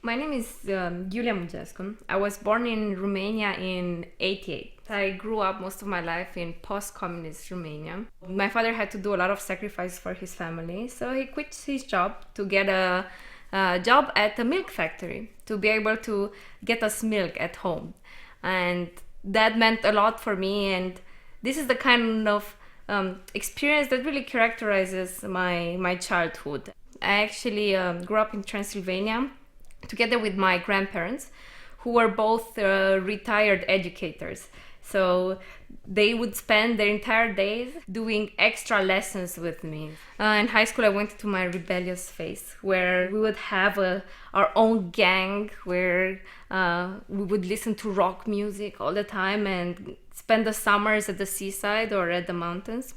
My name is Iulia Mugescu. I was born in Romania in '88. I grew up most of my life in post-communist Romania. My father had to do a lot of sacrifice for his family, so he quit his job to get a job at a milk factory to be able to get us milk at home. And that meant a lot for me, and this is the kind of experience that really characterizes my childhood. I actually grew up in Transylvania together with my grandparents, who were both retired educators. So they would spend their entire days doing extra lessons with me. In high school, I went into my rebellious phase where we would have our own gang, where we would listen to rock music all the time and spend the summers at the seaside or at the mountains.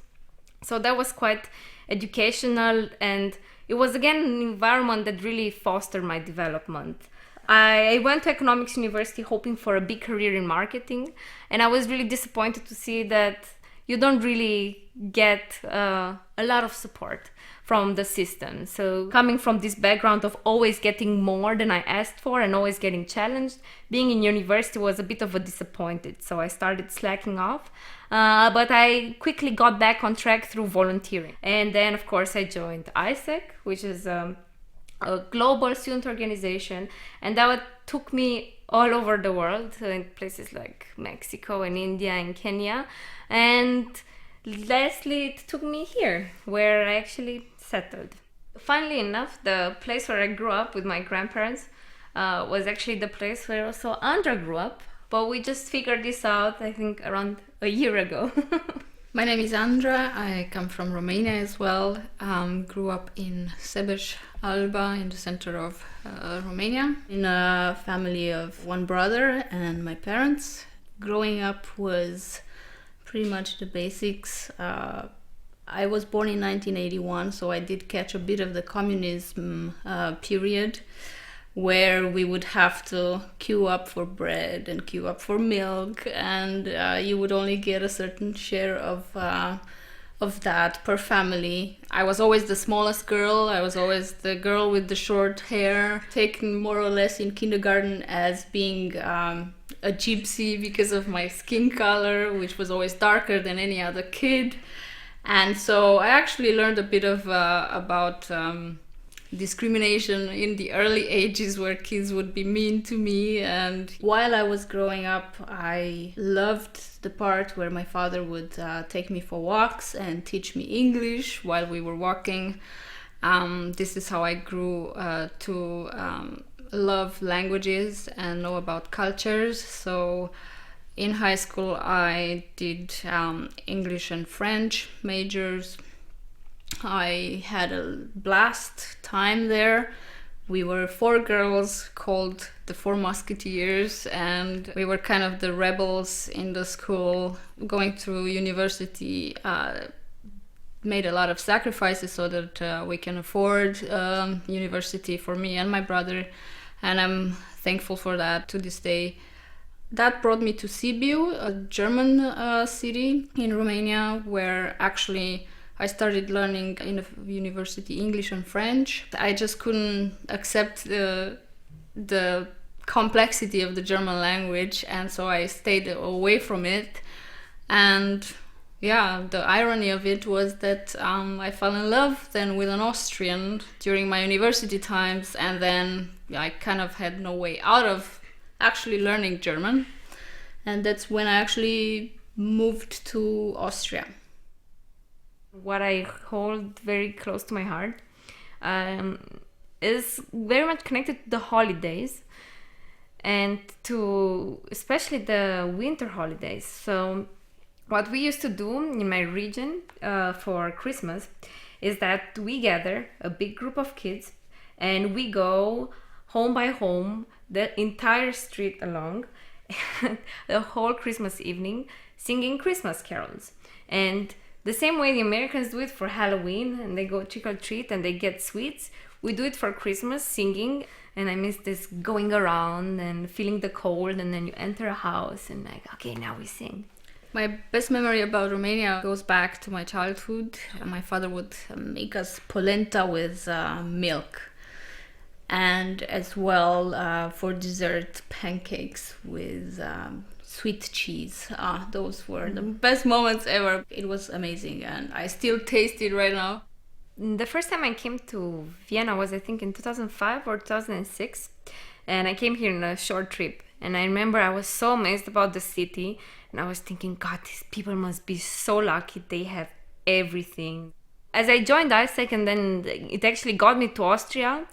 So that was quite educational, and it was again an environment that really fostered my development. I went to economics university hoping for a big career in marketing, and I was really disappointed to see that you don't really get a lot of support from the system. So coming from this background of always getting more than I asked for and always getting challenged, being in university was a bit of a disappointed. So I started slacking off, but I quickly got back on track through volunteering. And then of course I joined ISEC, which is a global student organization, and that took me all over the world, in places like Mexico and India and Kenya. And lastly, it took me here, where I actually settled. Funnily enough, the place where I grew up with my grandparents was actually the place where also Andra grew up, but we just figured this out, I think, around a year ago. My name is Andra. I come from Romania as well. Grew up in Sebeș, Alba, in the center of Romania, in a family of one brother and my parents. Growing up was pretty much the basics. I was born in 1981, so I did catch a bit of the communism period, where we would have to queue up for bread and queue up for milk, and you would only get a certain share of that per family. I was always the smallest girl. I was always the girl with the short hair, taken more or less in kindergarten as being a gypsy because of my skin color, which was always darker than any other kid. And so I actually learned a bit of about discrimination in the early ages, where kids would be mean to me. And while I was growing up, I loved the part where my father would take me for walks and teach me English while we were walking. This is how I grew to love languages and know about cultures. So in high school I did English and French majors. I had a blast time there. We were 4 girls called the 4 Musketeers, and we were kind of the rebels in the school. Going through university made a lot of sacrifices so that we can afford university for me and my brother, and I'm thankful for that to this day. That brought me to Sibiu, a German city in Romania, where actually I started learning in the university English and French. I just couldn't accept the complexity of the German language, and so I stayed away from it. And yeah, the irony of it was that I fell in love then with an Austrian during my university times, and then I kind of had no way out of actually learning German. And that's when I actually moved to Austria. What I hold very close to my heart is very much connected to the holidays, and to especially the winter holidays. So what we used to do in my region for Christmas is that we gather a big group of kids and we go home by home, the entire street along, the whole Christmas evening, singing Christmas carols. And the same way the Americans do it for Halloween, and they go trick or treat and they get sweets, we do it for Christmas, singing. And I miss this going around and feeling the cold, and then you enter a house and like, okay, now we sing. My best memory about Romania goes back to my childhood. My father would make us polenta with milk. and as well for dessert, pancakes with sweet cheese. Those were the best moments ever. It was amazing, and I still taste it right now. The first time I came to Vienna was, I think, in 2005 or 2006, and I came here in a short trip. And I remember I was so amazed about the city, and I was thinking, God, these people must be so lucky. They have everything. As I joined ISEC, and then it actually got me to Austria,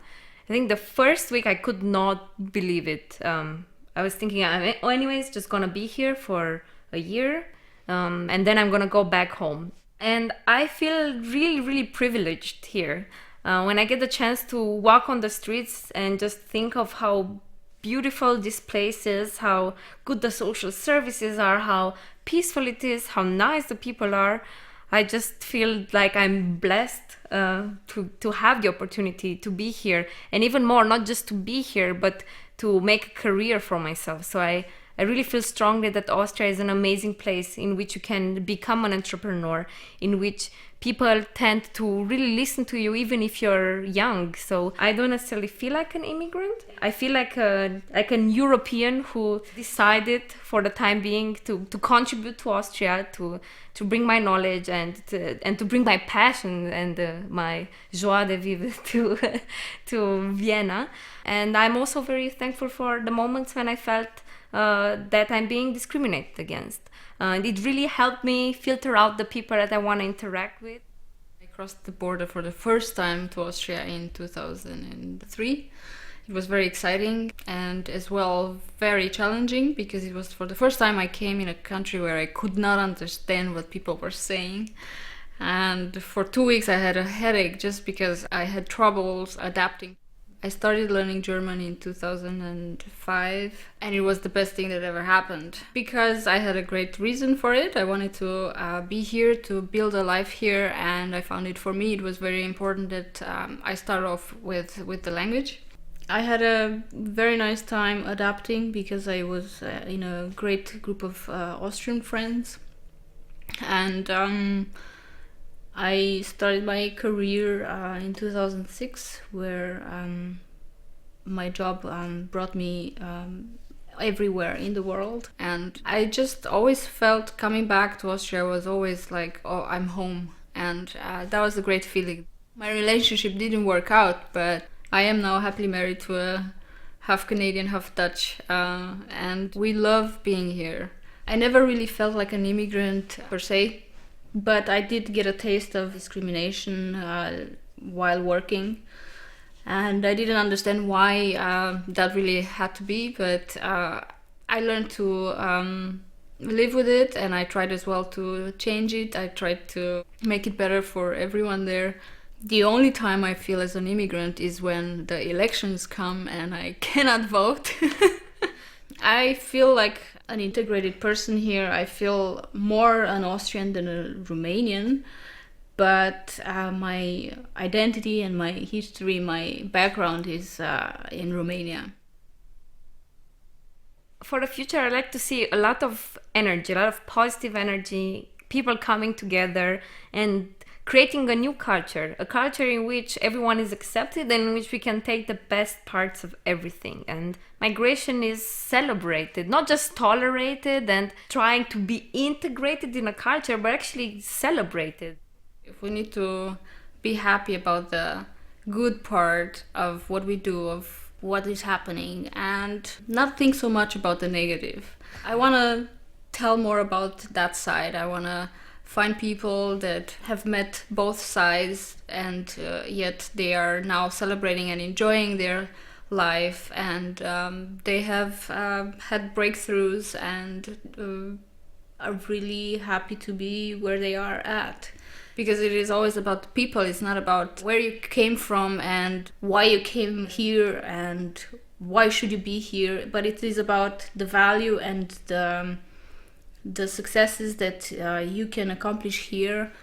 I think the first week I could not believe it. I was thinking, anyways, just gonna be here for a year, and then I'm gonna go back home. And I feel really, really privileged here. When I get the chance to walk on the streets and just think of how beautiful this place is, how good the social services are, how peaceful it is, how nice the people are, I just feel like I'm blessed to have the opportunity to be here, and even more, not just to be here, but to make a career for myself. So I really feel strongly that Austria is an amazing place in which you can become an entrepreneur, in which people tend to really listen to you even if you're young. So I don't necessarily feel like an immigrant. I feel like an European who decided for the time being to contribute to Austria, to bring my knowledge and to bring my passion and my joie de vivre to Vienna. And I'm also very thankful for the moments when I felt that I'm being discriminated against. It really helped me filter out the people that I want to interact with. I crossed the border for the first time to Austria in 2003. It was very exciting and as well very challenging, because it was for the first time I came in a country where I could not understand what people were saying. And for 2 weeks I had a headache just because I had troubles adapting. I started learning German in 2005, and it was the best thing that ever happened because I had a great reason for it. I wanted to be here, to build a life here, and I found it, for me, it was very important that I start off with the language. I had a very nice time adapting because I was in a great group of Austrian friends, and I started my career in 2006, where my job brought me everywhere in the world. And I just always felt coming back to Austria was always like, oh, I'm home. And that was a great feeling. My relationship didn't work out, but I am now happily married to a half Canadian, half Dutch, and we love being here. I never really felt like an immigrant per se, but I did get a taste of discrimination while working, and I didn't understand why that really had to be, but I learned to live with it, and I tried as well to change it. I tried to make it better for everyone there. The only time I feel as an immigrant is when the elections come and I cannot vote. I feel like an integrated person here. I feel more an Austrian than a Romanian, but my identity and my history, my background is in Romania. For the future, I'd like to see a lot of energy, a lot of positive energy, people coming together and creating a new culture, a culture in which everyone is accepted and in which we can take the best parts of everything. And migration is celebrated, not just tolerated and trying to be integrated in a culture, but actually celebrated. If we need to be happy about the good part of what we do, of what is happening, and not think so much about the negative. I want to tell more about that side. I want to find people that have met both sides, and yet they are now celebrating and enjoying their life, and they have had breakthroughs and are really happy to be where they are at. Because it is always about the people. It's not about where you came from and why you came here and why should you be here, but it is about the value and the successes that you can accomplish here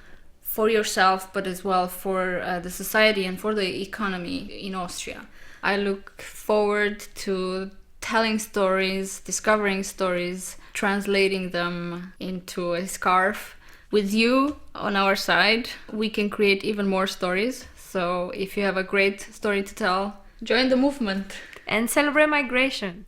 for yourself, but as well for the society and for the economy in Austria. I look forward to telling stories, discovering stories, translating them into a scarf. With you on our side, we can create even more stories. So if you have a great story to tell, Join the movement. And celebrate migration.